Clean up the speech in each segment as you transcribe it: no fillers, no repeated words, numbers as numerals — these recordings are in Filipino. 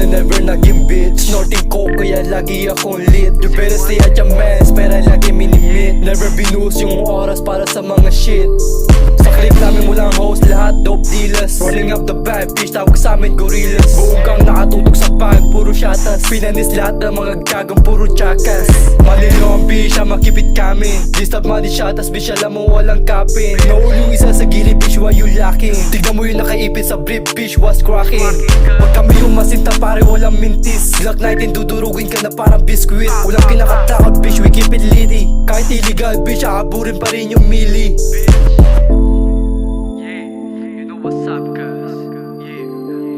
Never naging bitch, snorting coke kaya lagi akong lit. You better stay at your mess, pera lagi minimit. Never binuhos yung oras para sa mga shit. Sa clip namin walang host, lahat dope dealers. Running up the bad bitch, tawag sa amin gorillas. Buong kang nakatutok sa bag, puro shatas. Pinanis lahat ng mga gagang puro chakas. Malilo ang bitch, makipit kami. Disturb money shatas, bitch alam mo walang kapin. Naul yung isa sa gilid bitch, why you lacking? Tignan mo yung nakaipit sa brief bitch, what's cracking? Pag kami yung masinta pare walang mintis. Glock 19 dudurugin ka na parang biskuit. Walang kinakatakot bitch, we keep it litty. Kahit illegal bitch, aaburin pa rin yung mili. You know what's up cuz,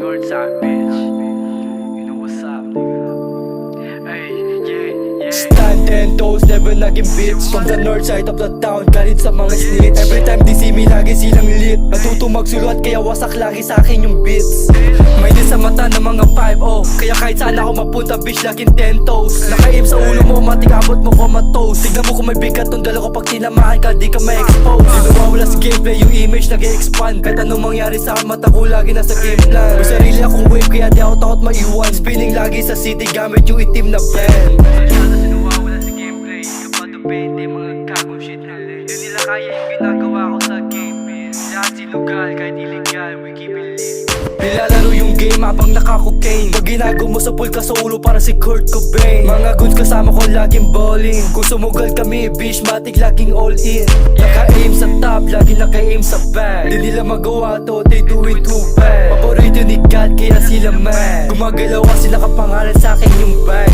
Northside bitch. You know what's up nigga. Ay, yeah. Stand 10 toes, never naging bitch. From the north side of the town, galit sa mga snitch. Every time di see me, lagi silang lit. Natuto magsulot, kaya wasak lagi sa akin yung beats. May di sa mata ng mga 5-0, kaya kahit saan ako mapunta bitch, laging 10 toes. Naka-aim sa ulo mo, matik abot mo comatose. Tignan mo kung may bigat tong dala ko, pag tinamaan ka, di ka ma-expose. Di nawawala sa gameplay, yung image nag-expand. Kahit anong mangyari sa mata ko, lagi nasa game plan. May sarili akong wave, kaya di ako takot maiwan. Spinning lagi sa city, gamit yung itim na brand. Mga kagong shit hali. Di nila kaya yung ginagawa ko sa game, bitch. Lahat sinugal, kahit illegal, we keep it lit. Nilalaro yung game habang naka-cocaine. Pag ginago mo sa pool ka sa ulo para si Kurt Cobain. Mga goods kasama ko laging balling. Kung sumugal kami bitch, matik laging all in. Naka-aim sa top, lagi naka-aim sa back. Di nila magawa to, they do it too bad. Paborito ni God kaya sila mad. Gumagalaw kasi nakapangalan sa akin yung bag.